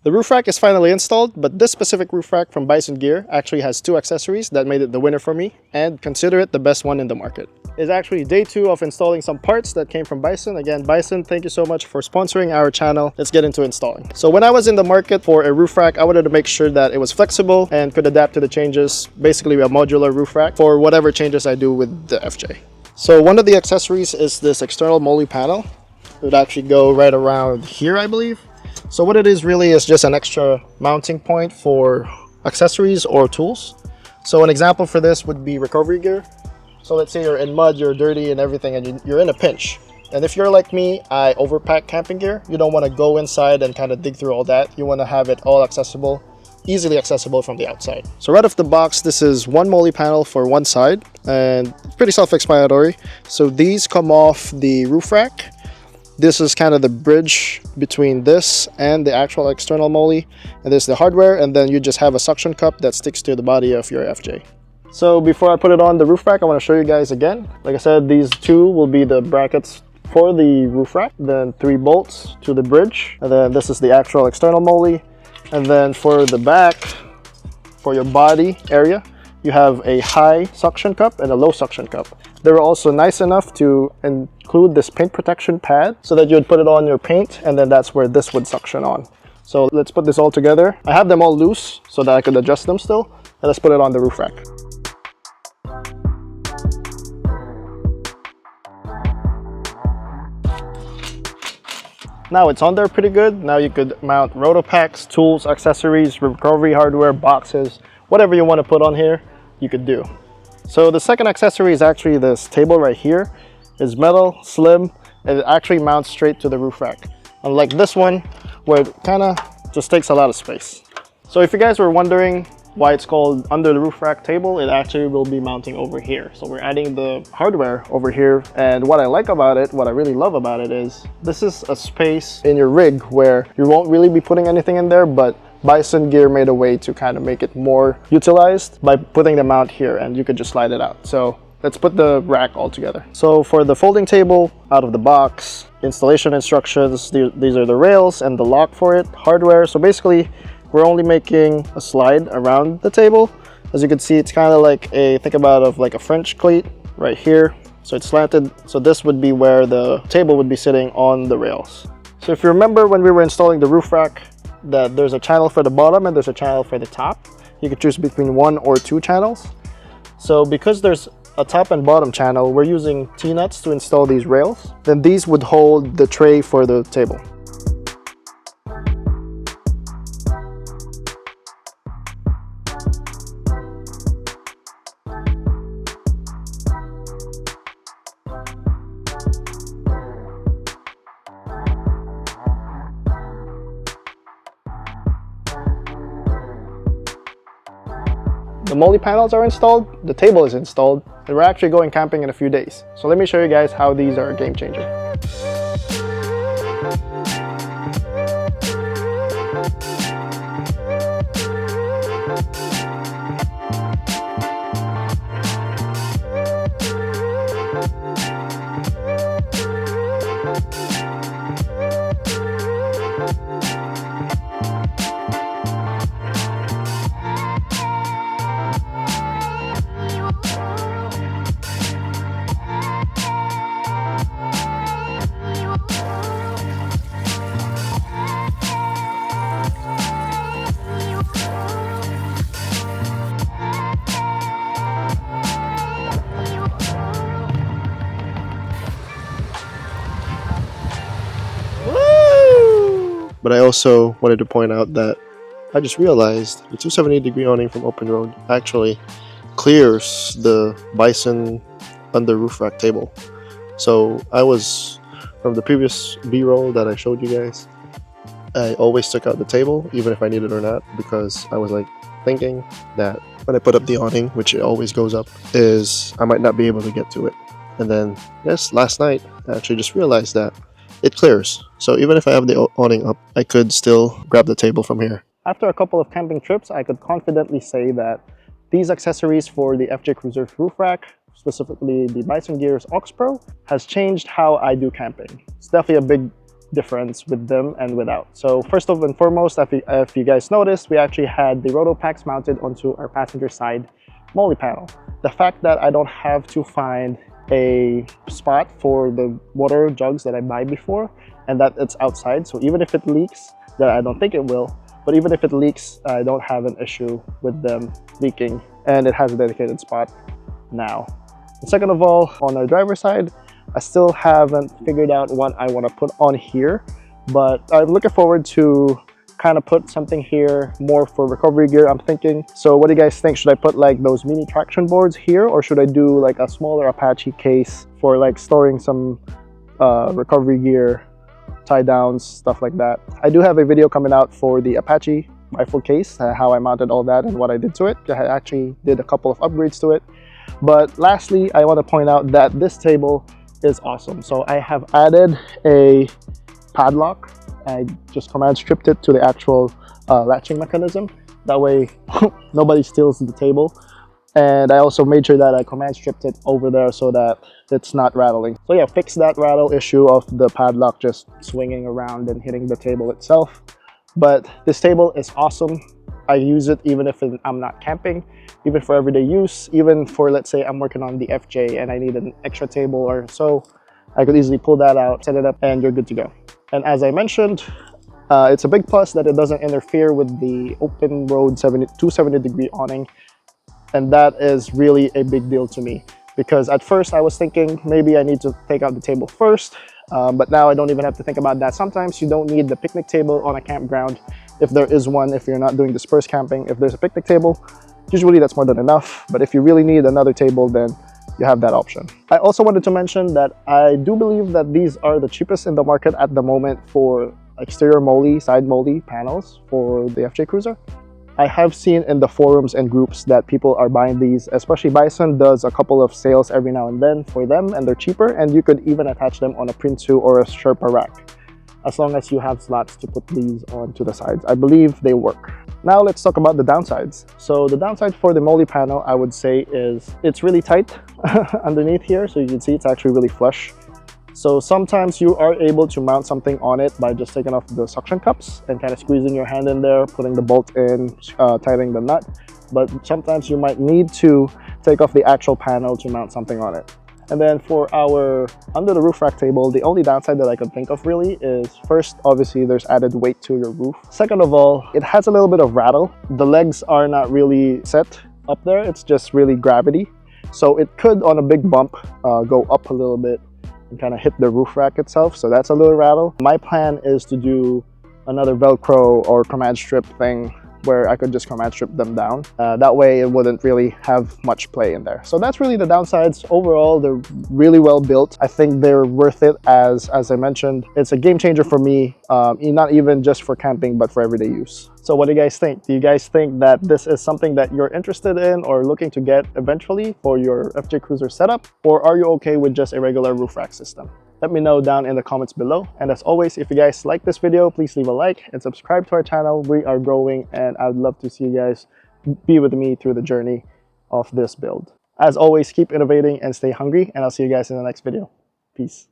The roof rack is finally installed, but this specific roof rack from Bison Gear actually has two accessories that made it the winner for me, and consider it the best one in the market. It's actually day 2 of installing some parts that came from Bison. Again, Bison, thank you so much for sponsoring our channel. Let's get into installing. So when I was in the market for a roof rack, I wanted to make sure that it was flexible and could adapt to the changes, basically a modular roof rack for whatever changes I do with the FJ. So one of the accessories is this external Molle panel. It would actually go right around here, I believe. So what it is really is just an extra mounting point for accessories or tools. So an example for this would be recovery gear. So let's say you're in mud, you're dirty and everything, and you're in a pinch. And if you're like me, I overpack camping gear. You don't want to go inside and kind of dig through all that. You want to have it all accessible, easily accessible from the outside. So right off the box, this is one Molle panel for one side, and pretty self-explanatory. So these come off the roof rack. This is kind of the bridge between this and the actual external Molle, and this is the hardware, and then you just have a suction cup that sticks to the body of your FJ. So before I put it on the roof rack, I want to show you guys again. Like I said, these two will be the brackets for the roof rack, then 3 bolts to the bridge, and then this is the actual external Molle. And then for the back, for your body area, you have a high suction cup and a low suction cup. They're also nice enough to include this paint protection pad so that you would put it on your paint, and then that's where this would suction on. So let's put this all together. I have them all loose so that I could adjust them still, and let's put it on the roof rack. Now it's on there pretty good. Now you could mount roto packs, tools, accessories, recovery hardware, boxes, whatever you want to put on here, you could do. So the second accessory is actually this table right here. It's metal, slim, and it actually mounts straight to the roof rack. Unlike this one, where it kind of just takes a lot of space. So if you guys were wondering why it's called under the roof rack table, it actually will be mounting over here. So we're adding the hardware over here, and what I like about it, what I really love about it is this is a space in your rig where you won't really be putting anything in there, but Bison Gear made a way to kind of make it more utilized by putting the mount here, and you could just slide it out. So let's put the rack all together. So for the folding table, out of the box, installation instructions, these are the rails and the lock for it, hardware. So basically we're only making a slide around the table. As you can see, it's kind of like think about of like a French cleat right here. So it's slanted. So this would be where the table would be sitting on the rails. So if you remember when we were installing the roof rack, that there's a channel for the bottom and there's a channel for the top. You could choose between 1 or 2 channels. So because there's a top and bottom channel, we're using T-nuts to install these rails. Then these would hold the tray for the table. The Molle panels are installed, the table is installed, and we're actually going camping in a few days. So let me show you guys how these are a game changer. But I also wanted to point out that I just realized the 270-degree awning from Open Road actually clears the Bison under roof rack table. So I was, from the previous B-roll that I showed you guys, I always took out the table, even if I needed it or not, because I was like thinking that when I put up the awning, which it always goes up, is I might not be able to get to it. And then, yes, last night, I actually just realized that it clears. So even if I have the awning up, I could still grab the table from here. After a couple of camping trips, I could confidently say that these accessories for the FJ Cruiser's roof rack, specifically the Bison Gear OX PRO, has changed how I do camping. It's definitely a big difference with them and without. So first and foremost, if you guys noticed, we actually had the roto packs mounted onto our passenger side Molle panel. The fact that I don't have to find a spot for the water jugs that I buy before, and that it's outside, so even if it leaks, that I don't think it will, but even if it leaks, I don't have an issue with them leaking, and it has a dedicated spot now. And second of all, on our driver's side, I still haven't figured out what I want to put on here, but I'm looking forward to kind of put something here more for recovery gear, I'm thinking. So what do you guys think? Should I put like those mini traction boards here, or should I do like a smaller Apache case for like storing some recovery gear, tie downs, stuff like that? I do have a video coming out for the Apache rifle case, how I mounted all that and what I did to it. I actually did a couple of upgrades to it. But lastly, I want to point out that this table is awesome. So I have added a padlock. I just command stripped it to the actual latching mechanism. That way nobody steals the table. And I also made sure that I command stripped it over there so that it's not rattling. So yeah, fix that rattle issue of the padlock just swinging around and hitting the table itself. But this table is awesome. I use it even if I'm not camping, even for everyday use, even for, let's say I'm working on the FJ and I need an extra table or so, I could easily pull that out, set it up, and you're good to go. And as I mentioned, it's a big plus that it doesn't interfere with the open road 270-degree awning. And that is really a big deal to me, because at first I was thinking maybe I need to take out the table first, but now I don't even have to think about that. Sometimes you don't need the picnic table on a campground, if there is one, if you're not doing dispersed camping. If there's a picnic table, usually that's more than enough. But if you really need another table, then you have that option. I also wanted to mention that I do believe that these are the cheapest in the market at the moment for exterior Molle, side Molle panels for the FJ Cruiser. I have seen in the forums and groups that people are buying these, especially Bison does a couple of sales every now and then for them, and they're cheaper, and you could even attach them on a Prinsu or a Sherpa rack, as long as you have slots to put these onto the sides. I believe they work. Now let's talk about the downsides. So the downside for the Molle panel, I would say, is it's really tight underneath here. So you can see it's actually really flush. So sometimes you are able to mount something on it by just taking off the suction cups and kind of squeezing your hand in there, putting the bolt in, tightening the nut. But sometimes you might need to take off the actual panel to mount something on it. And then for our under the roof rack table, the only downside that I could think of really is, first, obviously there's added weight to your roof. Second of all, it has a little bit of rattle. The legs are not really set up there. It's just really gravity. So it could, on a big bump, go up a little bit and kind of hit the roof rack itself. So that's a little rattle. My plan is to do another Velcro or command strip thing where I could just command strip them down. That way it wouldn't really have much play in there. So that's really the downsides. Overall, they're really well built. I think they're worth it. As I mentioned, it's a game changer for me, not even just for camping, but for everyday use. So what do you guys think? Do you guys think that this is something that you're interested in or looking to get eventually for your FJ Cruiser setup? Or are you okay with just a regular roof rack system? Let me know down in the comments below. And as always, if you guys like this video, please leave a like and subscribe to our channel. We are growing, and I would love to see you guys be with me through the journey of this build. As always, keep innovating and stay hungry, and I'll see you guys in the next video. Peace.